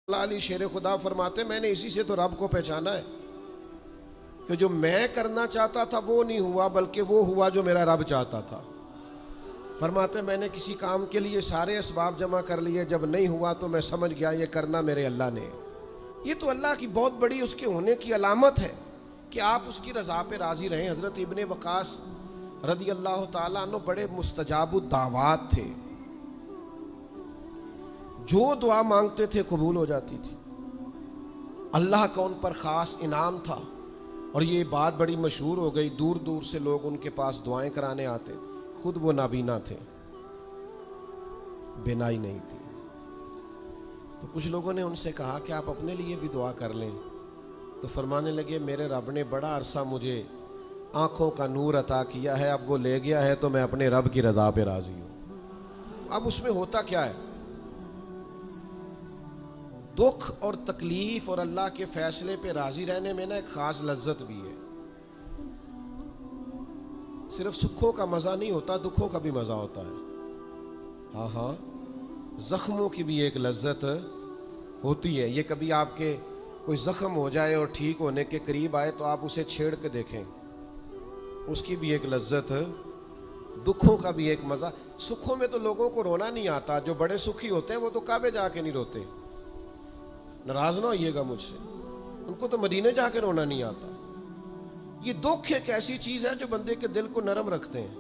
اللہ علی شیر خدا فرماتے میں نے اسی سے تو رب کو پہچانا ہے کہ جو میں کرنا چاہتا تھا وہ نہیں ہوا بلکہ وہ ہوا جو میرا رب چاہتا تھا۔ فرماتے میں نے کسی کام کے لیے سارے اسباب جمع کر لیے، جب نہیں ہوا تو میں سمجھ گیا یہ کرنا میرے اللہ نے۔ یہ تو اللہ کی بہت بڑی اس کے ہونے کی علامت ہے کہ آپ اس کی رضا پہ راضی رہیں۔ حضرت ابن وقاص رضی اللہ تعالیٰ عنہ بڑے مستجاب الدعوات تھے، جو دعا مانگتے تھے قبول ہو جاتی تھی۔ اللہ کا ان پر خاص انعام تھا، اور یہ بات بڑی مشہور ہو گئی، دور دور سے لوگ ان کے پاس دعائیں کرانے آتے تھے۔ خود وہ نابینا تھے، بینائی نہیں تھی۔ تو کچھ لوگوں نے ان سے کہا کہ آپ اپنے لیے بھی دعا کر لیں، تو فرمانے لگے میرے رب نے بڑا عرصہ مجھے آنکھوں کا نور عطا کیا ہے، اب وہ لے گیا ہے تو میں اپنے رب کی رضا پہ راضی ہوں۔ اب اس میں ہوتا کیا ہے؟ دکھ اور تکلیف اور اللہ کے فیصلے پہ راضی رہنے میں نا ایک خاص لذت بھی ہے۔ صرف سکھوں کا مزہ نہیں ہوتا، دکھوں کا بھی مزہ ہوتا ہے۔ ہاں، زخموں کی بھی ایک لذت ہوتی ہے۔ یہ کبھی آپ کے کوئی زخم ہو جائے اور ٹھیک ہونے کے قریب آئے تو آپ اسے چھیڑ کے دیکھیں، اس کی بھی ایک لذت، دکھوں کا بھی ایک مزہ۔ سکھوں میں تو لوگوں کو رونا نہیں آتا، جو بڑے سکھی ہوتے ہیں وہ تو کعبے جا کے نہیں روتے، ناراض نہ ہوئیے گا مجھ سے، ان کو تو مدینے جا کے رونا نہیں آتا۔ یہ دکھ ایک ایسی چیز ہے جو بندے کے دل کو نرم رکھتے ہیں۔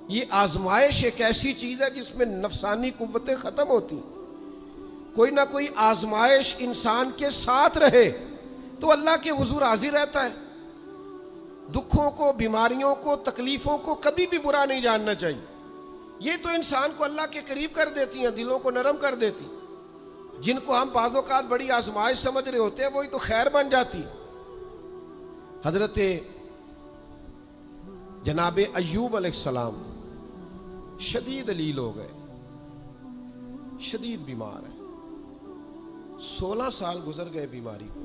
یہ آزمائش ایک ایسی چیز ہے جس میں نفسانی قوتیں ختم ہوتی۔ کوئی نہ کوئی آزمائش انسان کے ساتھ رہے تو اللہ کے حضور حاضر رہتا ہے۔ دکھوں کو، بیماریوں کو، تکلیفوں کو کبھی بھی برا نہیں جاننا چاہیے۔ یہ تو انسان کو اللہ کے قریب کر دیتی ہیں، دلوں کو نرم کر دیتی۔ جن کو ہم بعض اوقات بڑی آزمائش سمجھ رہے ہوتے ہیں وہی تو خیر بن جاتی۔ حضرت جناب ایوب علیہ السلام شدید علیل ہو گئے، شدید بیمار ہیں، 16 سال گزر گئے بیماری کو۔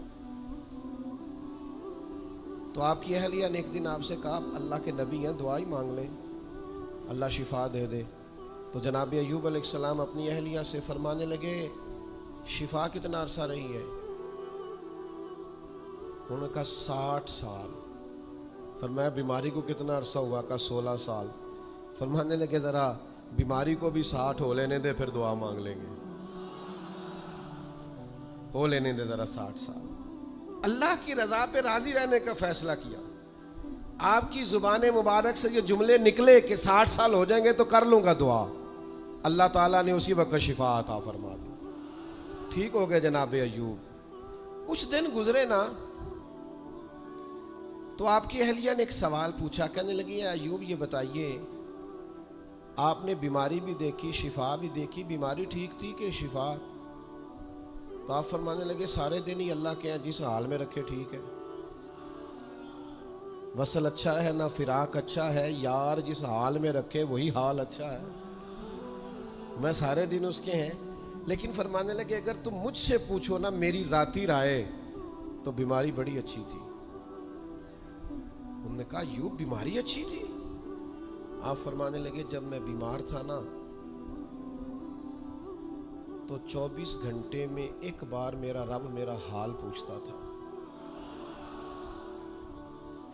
تو آپ کی اہلیہ نے ایک دن آپ سے کہا اللہ کے نبی ہیں، دعا ہی مانگ لیں، اللہ شفا دے دے۔ تو جناب ایوب علیہ السلام اپنی اہلیہ سے فرمانے لگے شفا کتنا عرصہ رہی ہے؟ انہوں نے کہا 60 سال۔ فرمایا بیماری کو کتنا عرصہ ہوا؟ کہا 16 سال۔ فرمانے لگے ذرا بیماری کو بھی 60 ہو لینے دے، پھر دعا مانگ لیں گے، ہو لینے دے ذرا 60 سال۔ اللہ کی رضا پہ راضی رہنے کا فیصلہ کیا۔ آپ کی زبان مبارک سے یہ جملے نکلے کہ 60 سال ہو جائیں گے تو کر لوں گا دعا، اللہ تعالیٰ نے اسی وقت شفا عطا فرما دی، ٹھیک ہو گئے جناب ایوب۔ کچھ دن گزرے نا تو آپ کی اہلیہ نے ایک سوال پوچھا، کہنے لگی ایوب یہ بتائیے آپ نے بیماری بھی دیکھی، شفا بھی دیکھی، بیماری ٹھیک تھی کہ شفا؟ تو آپ فرمانے لگے سارے دن ہی اللہ کے ہیں، جس حال میں رکھے ٹھیک ہے۔ وصل اچھا ہے نہ فراق اچھا ہے، یار جس حال میں رکھے وہی حال اچھا ہے، میں سارے دن اس کے ہیں۔ لیکن فرمانے لگے اگر تم مجھ سے پوچھو نا میری ذاتی رائے تو بیماری بڑی اچھی تھی۔ انہوں نے کہا یوں بیماری اچھی تھی؟ آپ فرمانے لگے جب میں بیمار تھا نا تو 24 گھنٹے میں ایک بار میرا رب میرا حال پوچھتا تھا۔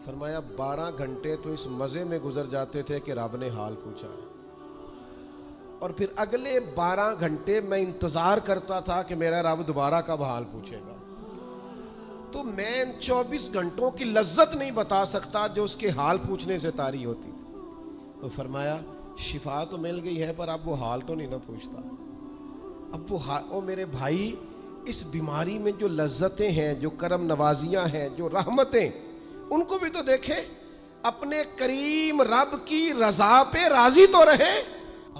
فرمایا 12 گھنٹے تو اس مزے میں گزر جاتے تھے کہ رب نے حال پوچھا ہے، اور پھر اگلے 12 گھنٹے میں انتظار کرتا تھا کہ میرا رب دوبارہ کب حال پوچھے گا۔ تو میں ان 24 گھنٹوں کی لذت نہیں بتا سکتا جو اس کے حال پوچھنے سے طاری ہوتی۔ تو فرمایا شفا تو مل گئی ہے پر اب وہ حال تو نہیں نہ پوچھتا۔ اب وہ میرے بھائی اس بیماری میں جو لذتیں ہیں، جو کرم نوازیاں ہیں، جو رحمتیں، ان کو بھی تو دیکھیں، اپنے کریم رب کی رضا پہ راضی تو رہے۔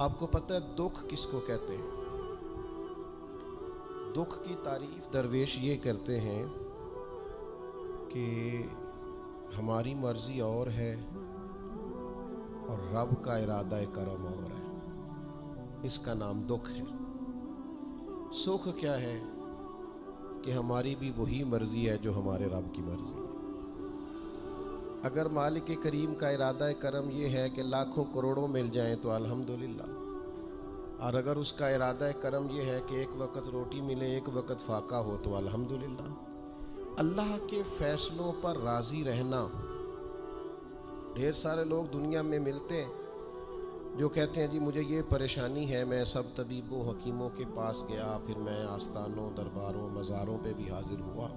آپ کو پتہ ہے دکھ کس کو کہتے ہیں؟ دکھ کی تعریف درویش یہ کرتے ہیں کہ ہماری مرضی اور ہے اور رب کا ارادہ کرم اور ہے، اس کا نام دکھ ہے۔ سکھ کیا ہے کہ ہماری بھی وہی مرضی ہے جو ہمارے رب کی مرضی ہے۔ اگر مالک کریم کا ارادہ کرم یہ ہے کہ لاکھوں کروڑوں مل جائیں تو الحمدللہ، اور اگر اس کا ارادہ کرم یہ ہے کہ ایک وقت روٹی ملے ایک وقت فاقہ ہو تو الحمدللہ۔ اللہ کے فیصلوں پر راضی رہنا۔ ڈھیر سارے لوگ دنیا میں ملتے ہیں جو کہتے ہیں جی مجھے یہ پریشانی ہے، میں سب طبیبوں حکیموں کے پاس گیا، پھر میں آستانوں درباروں مزاروں پہ بھی حاضر ہوا،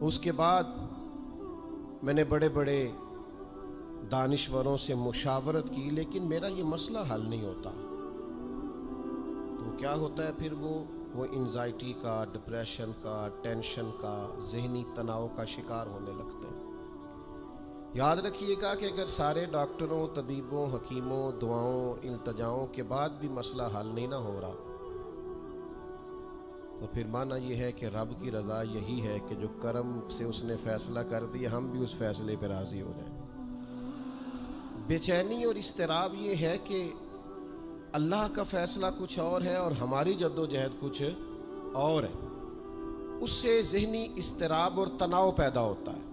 اس کے بعد میں نے بڑے بڑے دانشوروں سے مشاورت کی، لیکن میرا یہ مسئلہ حل نہیں ہوتا۔ تو کیا ہوتا ہے پھر وہ انزائٹی کا، ڈپریشن کا، ٹینشن کا، ذہنی تناؤ کا شکار ہونے لگتے ہیں۔ یاد رکھیے گا کہ اگر سارے ڈاکٹروں، طبیبوں، حکیموں، دعاؤں، التجاؤں کے بعد بھی مسئلہ حل نہیں نہ ہو رہا، تو پھر معنی یہ ہے کہ رب کی رضا یہی ہے کہ جو کرم سے اس نے فیصلہ کر دیا ہم بھی اس فیصلے پہ راضی ہو جائیں۔ بے چینی اور اضطراب یہ ہے کہ اللہ کا فیصلہ کچھ اور ہے اور ہماری جد و جہد کچھ اور ہے، اس سے ذہنی اضطراب اور تناؤ پیدا ہوتا ہے،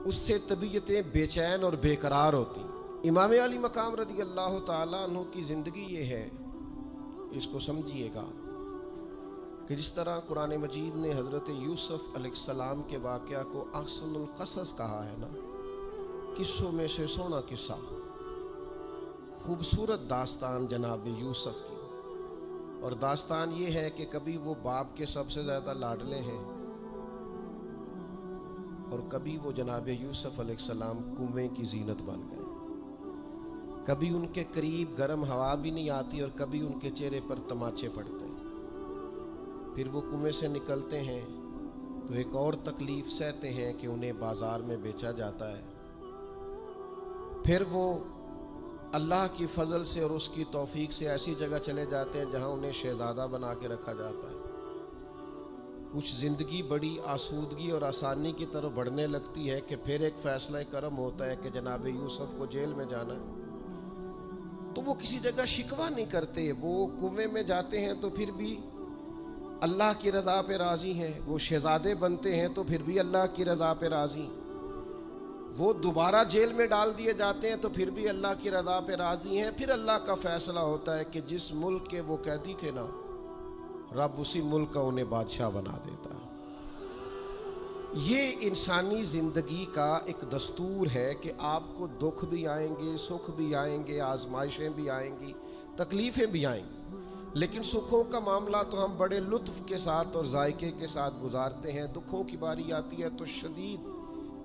اس سے طبیعتیں بے چین اور بے قرار ہوتی۔ امام علی مقام رضی اللہ تعالیٰ عنہ کی زندگی یہ ہے، اس کو سمجھیے گا کہ جس طرح قرآن مجید نے حضرت یوسف علیہ السلام کے واقعہ کو احسن القصص کہا ہے نا، قصوں میں سے سونا قصہ، خوبصورت داستان جناب یوسف کی، اور داستان یہ ہے کہ کبھی وہ باپ کے سب سے زیادہ لاڈلے ہیں اور کبھی وہ جناب یوسف علیہ السلام کنویں کی زینت بن گئے، کبھی ان کے قریب گرم ہوا بھی نہیں آتی اور کبھی ان کے چہرے پر تماچے پڑتے ہیں۔ پھر وہ کنویں سے نکلتے ہیں تو ایک اور تکلیف سہتے ہیں کہ انہیں بازار میں بیچا جاتا ہے، پھر وہ اللہ کی فضل سے اور اس کی توفیق سے ایسی جگہ چلے جاتے ہیں جہاں انہیں شہزادہ بنا کے رکھا جاتا ہے۔ کچھ زندگی بڑی آسودگی اور آسانی کی طرف بڑھنے لگتی ہے کہ پھر ایک فیصلہ کرم ہوتا ہے کہ جناب یوسف کو جیل میں جانا ہے، تو وہ کسی جگہ شکوہ نہیں کرتے، وہ کنویں میں جاتے ہیں تو پھر بھی اللہ کی رضا پہ راضی ہیں، وہ شہزادے بنتے ہیں تو پھر بھی اللہ کی رضا پہ راضی، وہ دوبارہ جیل میں ڈال دیے جاتے ہیں تو پھر بھی اللہ کی رضا پہ راضی ہیں۔ پھر اللہ کا فیصلہ ہوتا ہے کہ جس ملک کے وہ قیدی تھے نا، رب اسی ملک کا انہیں بادشاہ بنا دیتا ہے۔ یہ انسانی زندگی کا ایک دستور ہے کہ آپ کو دکھ بھی آئیں گے، سکھ بھی آئیں گے، آزمائشیں بھی آئیں گی، تکلیفیں بھی آئیں گی، لیکن سکھوں کا معاملہ تو ہم بڑے لطف کے ساتھ اور ذائقے کے ساتھ گزارتے ہیں، دکھوں کی باری آتی ہے تو شدید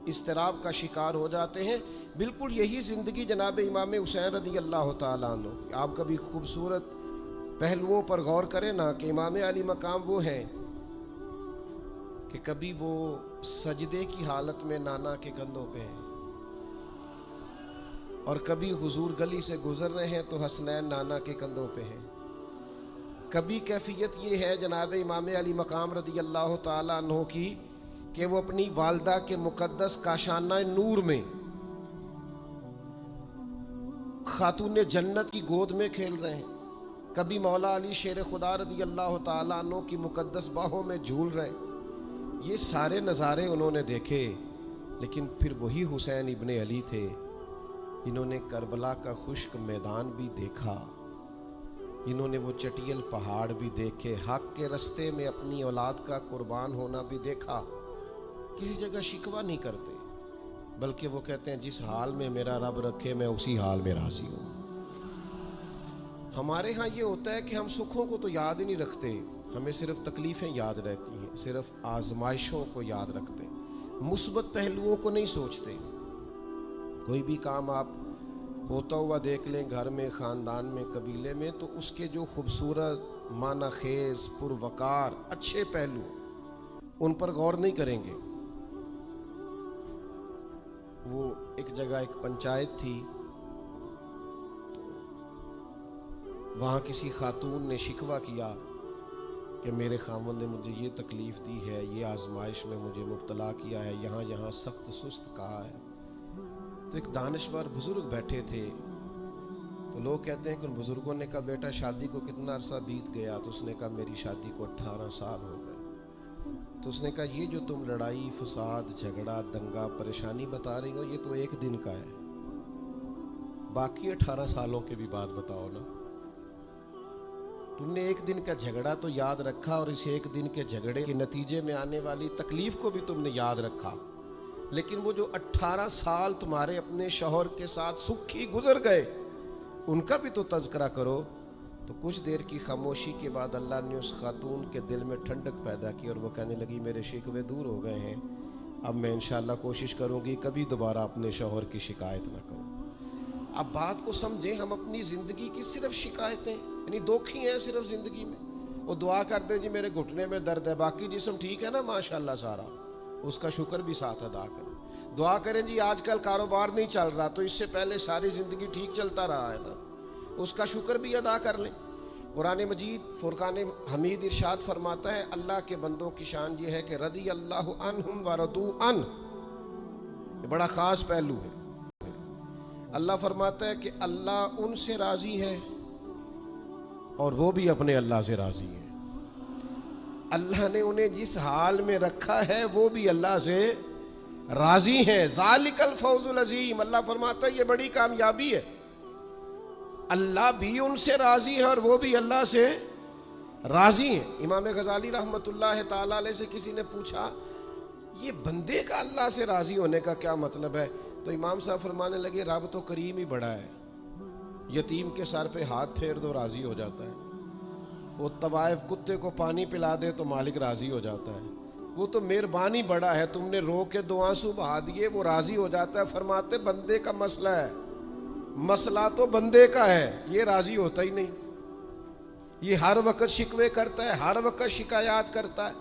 اضطراب کا شکار ہو جاتے ہیں۔ بالکل یہی زندگی جناب امام حسین رضی اللہ تعالیٰ عنہ، آپ کبھی خوبصورت پہلوؤں پر غور کریں نا کہ امام علی مقام وہ ہیں کہ کبھی وہ سجدے کی حالت میں نانا کے کندھوں پہ ہیں اور کبھی حضور گلی سے گزر رہے ہیں تو حسنین نانا کے کندھوں پہ ہیں، کبھی کیفیت یہ ہے جناب امام علی مقام رضی اللہ تعالیٰ عنہ کی کہ وہ اپنی والدہ کے مقدس کاشانہ نور میں خاتون جنت کی گود میں کھیل رہے ہیں، کبھی مولا علی شیر خدا رضی اللہ تعالیٰ عنہ کی مقدس باہوں میں جھول رہے ہیں۔ یہ سارے نظارے انہوں نے دیکھے، لیکن پھر وہی حسین ابن علی تھے جنہوں نے کربلا کا خشک میدان بھی دیکھا، جنہوں نے وہ چٹیل پہاڑ بھی دیکھے، حق کے رستے میں اپنی اولاد کا قربان ہونا بھی دیکھا۔ کسی جگہ شکوہ نہیں کرتے، بلکہ وہ کہتے ہیں جس حال میں میرا رب رکھے میں اسی حال میں راضی ہوں۔ ہمارے ہاں یہ ہوتا ہے کہ ہم سکھوں کو تو یاد ہی نہیں رکھتے، ہمیں صرف تکلیفیں یاد رہتی ہیں، صرف آزمائشوں کو یاد رکھتے ہیں، مثبت پہلوؤں کو نہیں سوچتے۔ کوئی بھی کام آپ ہوتا ہوا دیکھ لیں گھر میں، خاندان میں، قبیلے میں، تو اس کے جو خوبصورت، معنی خیز، پروقار، اچھے پہلو، ان پر غور نہیں کریں گے۔ وہ ایک جگہ ایک پنچایت تھی، وہاں کسی خاتون نے شکوہ کیا کہ میرے خاوند نے مجھے یہ تکلیف دی ہے، یہ آزمائش میں مجھے مبتلا کیا ہے، یہاں سخت سست کہا ہے۔ تو ایک دانشور بزرگ بیٹھے تھے، تو لوگ کہتے ہیں کہ ان بزرگوں نے کہا بیٹا شادی کو کتنا عرصہ بیت گیا؟ تو اس نے کہا میری شادی کو 18 سال ہو گئے۔ تو اس نے کہا یہ جو تم لڑائی، فساد، جھگڑا، دنگا، پریشانی بتا رہی ہو یہ تو ایک دن کا ہے، باقی 18 سالوں کے بھی بات بتاؤ نا۔ تم نے ایک دن کا جھگڑا تو یاد رکھا اور اس ایک دن کے جھگڑے کے نتیجے میں آنے والی تکلیف کو بھی تم نے یاد رکھا، لیکن وہ جو 18 سال تمہارے اپنے شوہر کے ساتھ سکھی گزر گئے ان کا بھی تو تذکرہ کرو۔ تو کچھ دیر کی خاموشی کے بعد اللہ نے اس خاتون کے دل میں ٹھنڈک پیدا کی اور وہ کہنے لگی میرے شکوے دور ہو گئے ہیں، اب میں انشاءاللہ کوشش کروں گی کبھی دوبارہ اپنے شوہر کی شکایت نہ کروں۔ اب بات کو سمجھیں، ہم اپنی زندگی کی صرف شکایتیں یعنی دکھ ہی ہیں صرف زندگی میں، وہ دعا کرتے ہیں جی میرے گھٹنے میں درد ہے، باقی جسم ٹھیک ہے نا ماشاءاللہ سارا، اس کا شکر بھی ساتھ ادا کریں۔ دعا کریں جی آج کل کاروبار نہیں چل رہا تو اس سے پہلے ساری زندگی ٹھیک چلتا رہا ہے نا، اس کا شکر بھی ادا کر لیں۔ قرآن مجید فرقان حمید ارشاد فرماتا ہے اللہ کے بندوں کی شان یہ ہے کہ رضی اللہ عنہم ورضوا عنہ، یہ بڑا خاص پہلو ہے۔ اللہ فرماتا ہے کہ اللہ ان سے راضی ہے اور وہ بھی اپنے اللہ سے راضی ہے۔ اللہ نے انہیں جس حال میں رکھا ہے وہ بھی اللہ سے راضی ہیں۔ ذالک الفوز العظیم، اللہ فرماتا ہے یہ بڑی کامیابی ہے، اللہ بھی ان سے راضی ہے اور وہ بھی اللہ سے راضی ہیں۔ امام غزالی رحمۃ اللہ تعالی علیہ سے کسی نے پوچھا یہ بندے کا اللہ سے راضی ہونے کا کیا مطلب ہے؟ تو امام صاحب فرمانے لگے رب تو کریم ہی بڑا ہے، یتیم کے سر پہ ہاتھ پھیر دو راضی ہو جاتا ہے، وہ طوائف کتے کو پانی پلا دے تو مالک راضی ہو جاتا ہے، وہ تو مہربانی بڑا ہے، تم نے رو کے 2 آنسو بہا دیے وہ راضی ہو جاتا ہے۔ فرماتے بندے کا مسئلہ ہے، مسئلہ تو بندے کا ہے، یہ راضی ہوتا ہی نہیں، یہ ہر وقت شکوے کرتا ہے، ہر وقت شکایات کرتا ہے،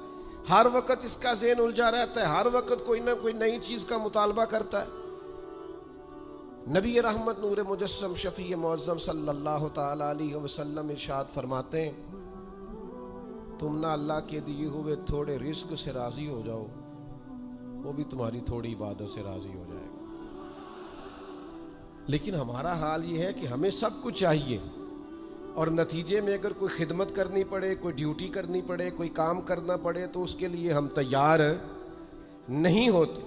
ہر وقت اس کا ذہن الجھا رہتا ہے، ہر وقت کوئی نہ کوئی نئی چیز کا مطالبہ کرتا ہے۔ نبی رحمت نور مجسم شفیع معظم صلی اللہ تعالی علیہ وسلم ارشاد فرماتے ہیں تم نہ اللہ کے دیے ہوئے تھوڑے رزق سے راضی ہو جاؤ، وہ بھی تمہاری تھوڑی عبادت سے راضی ہو جائے گا۔ لیکن ہمارا حال یہ ہے کہ ہمیں سب کچھ چاہیے اور نتیجے میں اگر کوئی خدمت کرنی پڑے، کوئی ڈیوٹی کرنی پڑے، کوئی کام کرنا پڑے تو اس کے لیے ہم تیار نہیں ہوتے۔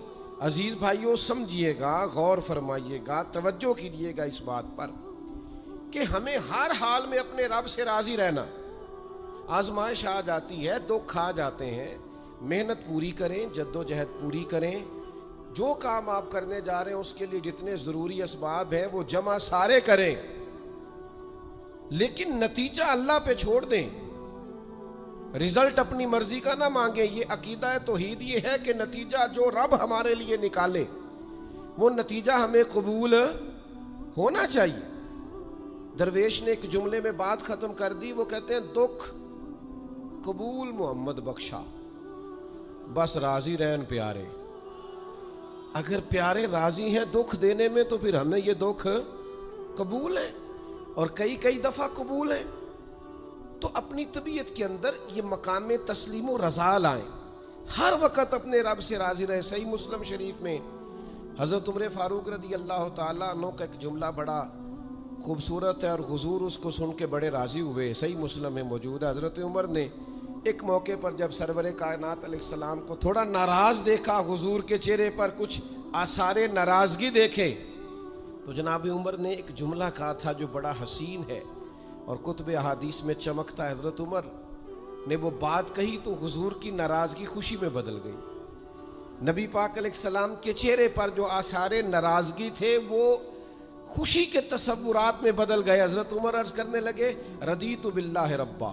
عزیز بھائیوں سمجھیے گا، غور فرمائیے گا، توجہ کیجیے گا اس بات پر کہ ہمیں ہر حال میں اپنے رب سے راضی رہنا۔ آزمائش آ جاتی ہے، دکھ آ جاتے ہیں، محنت پوری کریں، جد و جہد پوری کریں، جو کام آپ کرنے جا رہے ہیں اس کے لیے جتنے ضروری اسباب ہیں وہ جمع سارے کریں، لیکن نتیجہ اللہ پہ چھوڑ دیں، رزلٹ اپنی مرضی کا نہ مانگیں۔ یہ عقیدہ توحید یہ ہے کہ نتیجہ جو رب ہمارے لیے نکالے وہ نتیجہ ہمیں قبول ہونا چاہیے۔ درویش نے ایک جملے میں بات ختم کر دی، وہ کہتے ہیں دکھ قبول محمد بخشا، بس راضی رہن پیارے۔ اگر پیارے راضی ہیں دکھ دینے میں تو پھر ہمیں یہ دکھ قبول ہے اور کئی دفعہ قبول ہے۔ تو اپنی طبیعت کے اندر یہ مقام تسلیم و رضا لائیں، ہر وقت اپنے رب سے راضی رہے۔ صحیح مسلم شریف میں حضرت عمر فاروق رضی اللہ تعالیٰ عنہ کا ایک جملہ بڑا خوبصورت ہے اور حضور اس کو سن کے بڑے راضی ہوئے، صحیح مسلم میں موجود ہے۔ حضرت عمر نے ایک موقع پر جب سرور کائنات علیہ السلام کو تھوڑا ناراض دیکھا، حضور کے چہرے پر کچھ آثار ناراضگی دیکھے، تو جناب عمر نے ایک جملہ کہا تھا جو بڑا حسین ہے اور کتب احادیث میں چمکتا ہے۔ حضرت عمر نے وہ بات کہی تو حضور کی ناراضگی خوشی میں بدل گئی، نبی پاک علیہ السلام کے چہرے پر جو آثار ناراضگی تھے وہ خوشی کے تصورات میں بدل گئے۔ حضرت عمر عرض کرنے لگے رضیت باللہ ربا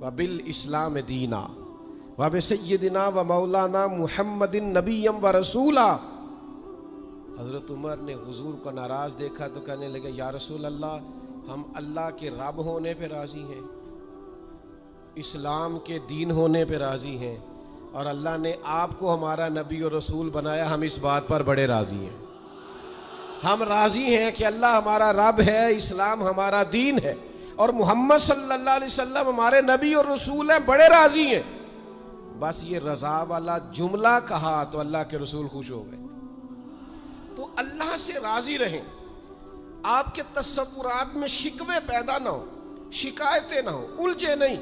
وبالاسلام دینا وبسیدنا ومولانا محمد نبیم ورسولا۔ حضرت عمر نے حضور کو ناراض دیکھا تو کہنے لگے یا رسول اللہ، ہم اللہ کے رب ہونے پہ راضی ہیں، اسلام کے دین ہونے پہ راضی ہیں، اور اللہ نے آپ کو ہمارا نبی اور رسول بنایا، ہم اس بات پر بڑے راضی ہیں۔ ہم راضی ہیں کہ اللہ ہمارا رب ہے، اسلام ہمارا دین ہے، اور محمد صلی اللہ علیہ وسلم ہمارے نبی اور رسول ہیں، بڑے راضی ہیں۔ بس یہ رضا والا جملہ کہا تو اللہ کے رسول خوش ہو گئے۔ تو اللہ سے راضی رہیں، آپ کے تصورات میں شکوے پیدا نہ ہو، شکایتیں نہ ہو، الجھے نہیں۔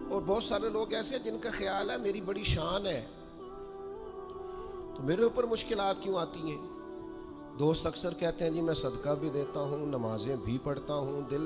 اور بہت سارے لوگ ایسے ہیں جن کا خیال ہے میری بڑی شان ہے تو میرے اوپر مشکلات کیوں آتی ہیں۔ دوست اکثر کہتے ہیں جی میں صدقہ بھی دیتا ہوں، نمازیں بھی پڑھتا ہوں، دل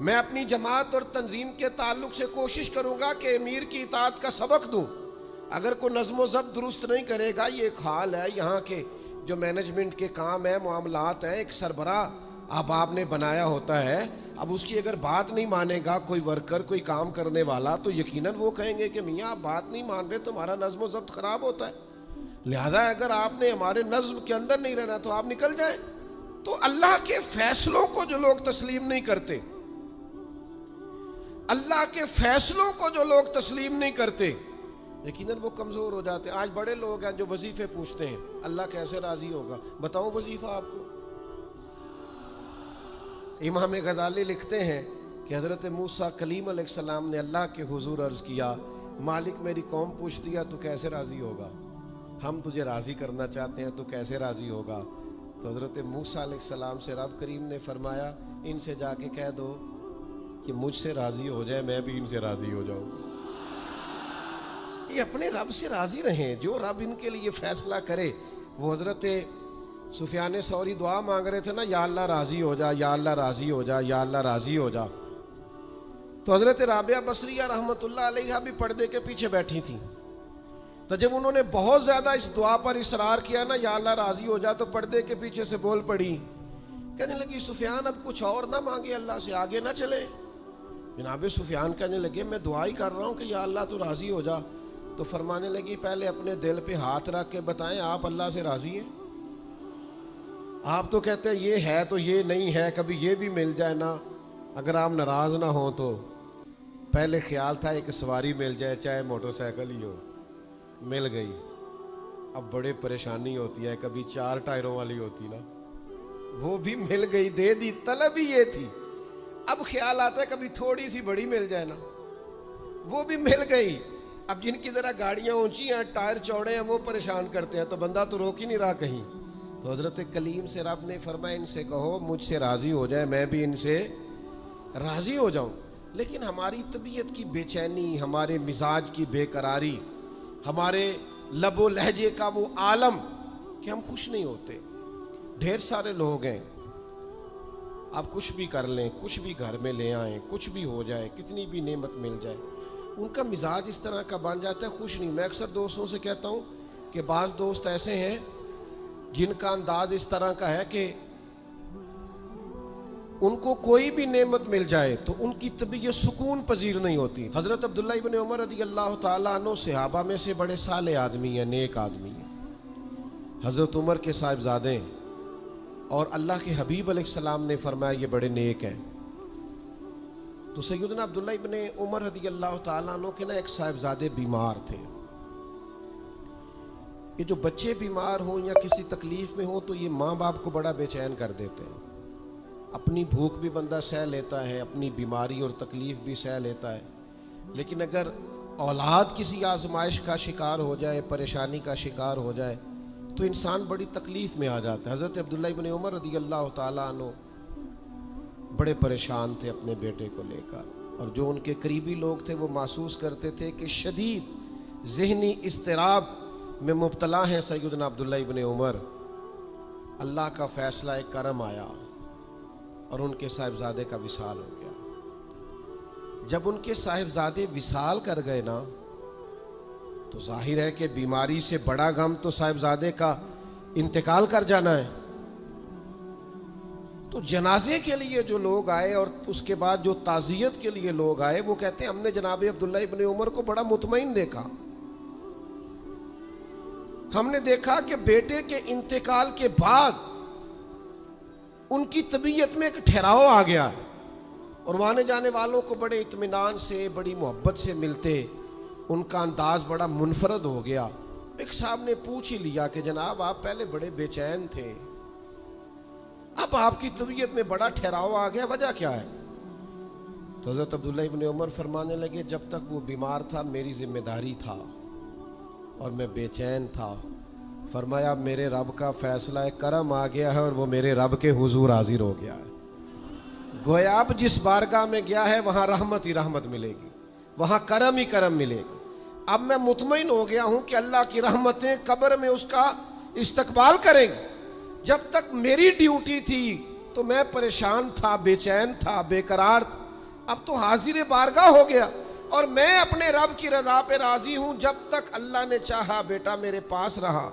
میں اپنی جماعت اور تنظیم کے تعلق سے کوشش کروں گا کہ امیر کی اطاعت کا سبق دوں. اگر کوئی نظم و ضبط درست نہیں کرے گا، یہ ایک حال ہے یہاں کے جو مینجمنٹ کے کام ہیں، معاملات ہیں، ایک سربراہ آپ نے بنایا ہوتا ہے، اب اس کی اگر بات نہیں مانے گا کوئی ورکر، کوئی کام کرنے والا، تو یقیناً وہ کہیں گے کہ میاں آپ بات نہیں مان رہے، تمہارا نظم و ضبط خراب ہوتا ہے، لہذا اگر آپ نے ہمارے نظم کے اندر نہیں رہنا تو آپ نکل جائیں. تو اللہ کے فیصلوں کو جو لوگ تسلیم نہیں کرتے، اللہ کے فیصلوں کو جو لوگ تسلیم نہیں کرتے، یقیناً وہ کمزور ہو جاتے ہیں. آج بڑے لوگ ہیں جو وظیفے پوچھتے ہیں اللہ کیسے راضی ہوگا. بتاؤں وظیفہ آپ کو؟ امام غزالی لکھتے ہیں کہ حضرت موسیٰ کلیم علیہ السلام نے اللہ کے حضور عرض کیا، مالک میری قوم پوچھتی ہے تو کیسے راضی ہوگا، ہم تجھے راضی کرنا چاہتے ہیں تو کیسے راضی ہوگا. تو حضرت موسیٰ علیہ السلام سے رب کریم نے فرمایا ان سے جا کے کہہ دو کہ مجھ سے راضی ہو جائے، میں بھی ان سے راضی ہو جاؤں. یہ اپنے رب سے راضی رہیں، جو رب ان کے لیے فیصلہ کرے. وہ حضرت سفیان ثوری دعا مانگ رہے تھے نا، یا اللہ راضی ہو جا، یا اللہ راضی ہو جا، یا اللہ راضی ہو جا. تو حضرت رابعہ بصریہ رحمۃ اللہ علیہا بھی پردے کے پیچھے بیٹھی تھیں. تو جب انہوں نے بہت زیادہ اس دعا پر اصرار کیا نا، یا اللہ راضی ہو جا، تو پردے کے پیچھے سے بول پڑی، کہنے لگی سفیان اب کچھ اور نہ مانگے، اللہ سے آگے نہ چلے. جناب سفیان کہنے لگے میں دعا ہی کر رہا ہوں کہ یا اللہ تو راضی ہو جا. تو فرمانے لگی پہلے اپنے دل پہ ہاتھ رکھ کے بتائیں آپ اللہ سے راضی ہیں؟ آپ تو کہتے ہیں یہ ہے تو یہ نہیں ہے، کبھی یہ بھی مل جائے نا. اگر آپ ناراض نہ ہوں تو پہلے خیال تھا ایک سواری مل جائے، چاہے موٹر سائیکل ہی ہو، مل گئی. اب بڑے پریشانی ہوتی ہے، کبھی 4 ٹائروں والی ہوتی نا، وہ بھی مل گئی، دے دی، طلب ہی یہ تھی. اب خیال آتا ہے کبھی تھوڑی سی بڑی مل جائے نا، وہ بھی مل گئی. اب جن کی ذرا گاڑیاں اونچی ہیں، ٹائر چوڑے ہیں، وہ پریشان کرتے ہیں، تو بندہ تو روک ہی نہیں رہا کہیں. تو حضرت کلیم سے رب نے فرمایا ان سے کہو مجھ سے راضی ہو جائے، میں بھی ان سے راضی ہو جاؤں. لیکن ہماری طبیعت کی بے چینی، ہمارے مزاج کی بے قراری، ہمارے لب و لہجے کا وہ عالم کہ ہم خوش نہیں ہوتے. ڈھیر سارے لوگ ہیں، آپ کچھ بھی کر لیں، کچھ بھی گھر میں لے آئیں، کچھ بھی ہو جائے، کتنی بھی نعمت مل جائے، ان کا مزاج اس طرح کا بن جاتا ہے، خوش نہیں. میں اکثر دوستوں سے کہتا ہوں کہ بعض دوست ایسے ہیں جن کا انداز اس طرح کا ہے کہ ان کو کوئی بھی نعمت مل جائے تو ان کی طبیعت سکون پذیر نہیں ہوتی. حضرت عبداللہ ابن عمر رضی اللہ تعالیٰ عنہ صحابہ میں سے بڑے صالح آدمی ہیں، نیک آدمی ہیں، حضرت عمر کے صاحبزادے ہیں، اور اللہ کے حبیب علیہ السلام نے فرمایا یہ بڑے نیک ہیں. تو سیدنا عبداللہ ابن عمر رضی اللہ تعالیٰ عنہ کے نا ایک صاحبزادے بیمار تھے. یہ جو بچے بیمار ہوں یا کسی تکلیف میں ہوں تو یہ ماں باپ کو بڑا بے چین کر دیتے ہیں. اپنی بھوک بھی بندہ سہ لیتا ہے، اپنی بیماری اور تکلیف بھی سہ لیتا ہے، لیکن اگر اولاد کسی آزمائش کا شکار ہو جائے، پریشانی کا شکار ہو جائے تو انسان بڑی تکلیف میں آ جاتا ہے. حضرت عبداللہ ابن عمر رضی اللہ تعالیٰ عنہ بڑے پریشان تھے اپنے بیٹے کو لے کر، اور جو ان کے قریبی لوگ تھے وہ محسوس کرتے تھے کہ شدید ذہنی اضطراب میں مبتلا ہیں سیدنا عبداللہ ابن عمر. اللہ کا فیصلہ ایک کرم آیا اور ان کے صاحبزادے کا وصال ہو گیا. جب ان کے صاحبزادے وصال کر گئے نا تو ظاہر ہے کہ بیماری سے بڑا غم تو صاحبزادے کا انتقال کر جانا ہے. تو جنازے کے لیے جو لوگ آئے اور اس کے بعد جو تعزیت کے لیے لوگ آئے وہ کہتے ہیں ہم نے جناب عبداللہ ابن عمر کو بڑا مطمئن دیکھا. ہم نے دیکھا کہ بیٹے کے انتقال کے بعد ان کی طبیعت میں ایک ٹھہراؤ آ گیا، اور آنے جانے والوں کو بڑے اطمینان سے، بڑی محبت سے ملتے، ان کا انداز بڑا منفرد ہو گیا. ایک صاحب نے پوچھ ہی لیا کہ جناب آپ پہلے بڑے بے چین تھے، اب آپ کی طبیعت میں بڑا ٹھہراؤ آ گیا، وجہ کیا ہے؟ تو حضرت عبداللہ ابن عمر فرمانے لگے جب تک وہ بیمار تھا میری ذمہ داری تھا اور میں بے چین تھا. فرمایا میرے رب کا فیصلہ کرم آ گیا ہے اور وہ میرے رب کے حضور حاضر ہو گیا ہے. گویا اب جس بارگاہ میں گیا ہے وہاں رحمت ہی رحمت ملے گی، وہاں کرم ہی کرم ملے گا. اب میں مطمئن ہو گیا ہوں کہ اللہ کی رحمتیں قبر میں اس کا استقبال کریں گی. جب تک میری ڈیوٹی تھی تو میں پریشان تھا، بے چین تھا، بے قرار تھا. اب تو حاضر بارگاہ ہو گیا اور میں اپنے رب کی رضا پہ راضی ہوں. جب تک اللہ نے چاہا بیٹا میرے پاس رہا,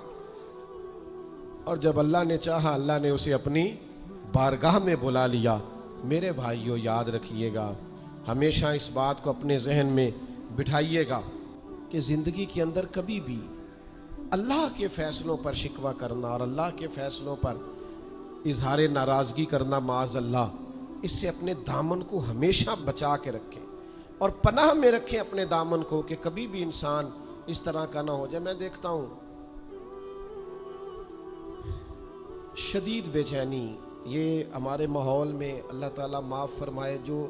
اور جب اللہ نے چاہا اللہ نے اسے اپنی بارگاہ میں بلا لیا. میرے بھائیوں یاد رکھیے گا, ہمیشہ اس بات کو اپنے ذہن میں بٹھائیے گا کہ زندگی کے اندر کبھی بھی اللہ کے فیصلوں پر شکوہ کرنا اور اللہ کے فیصلوں پر اظہار ناراضگی کرنا معاذ اللہ, اس سے اپنے دامن کو ہمیشہ بچا کے رکھیں اور پناہ میں رکھیں اپنے دامن کو کہ کبھی بھی انسان اس طرح کا نہ ہو جائے. میں دیکھتا ہوں شدید بے چینی یہ ہمارے ماحول میں, اللہ تعالیٰ معاف فرمائے, جو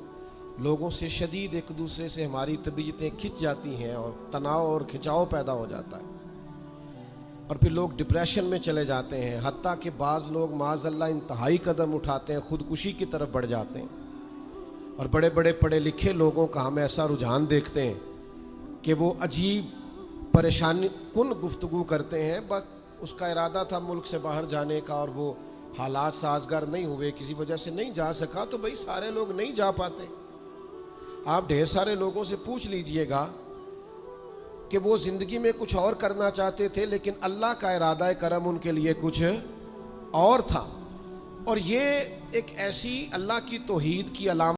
لوگوں سے شدید ایک دوسرے سے ہماری طبیعتیں کھنچ جاتی ہیں اور تناؤ اور کھنچاؤ پیدا ہو جاتا ہے, اور پھر لوگ ڈپریشن میں چلے جاتے ہیں. حتیٰ کہ بعض لوگ معاذ اللہ انتہائی قدم اٹھاتے ہیں, خودکشی کی طرف بڑھ جاتے ہیں. اور بڑے بڑے پڑھے لکھے لوگوں کا ہم ایسا رجحان دیکھتے ہیں کہ وہ عجیب پریشانی کن گفتگو کرتے ہیں, بس اس کا ارادہ تھا ملک سے باہر جانے کا اور وہ حالات سازگار نہیں ہوئے, کسی وجہ سے نہیں جا سکا. تو بھئی سارے لوگ نہیں جا پاتے. آپ ڈھیر سارے لوگوں سے پوچھ لیجئے گا کہ وہ زندگی میں کچھ اور کرنا چاہتے تھے لیکن اللہ کا ارادہ کرم ان کے لیے کچھ اور تھا. اور یہ ایک ایسی اللہ کی توحید کی علامت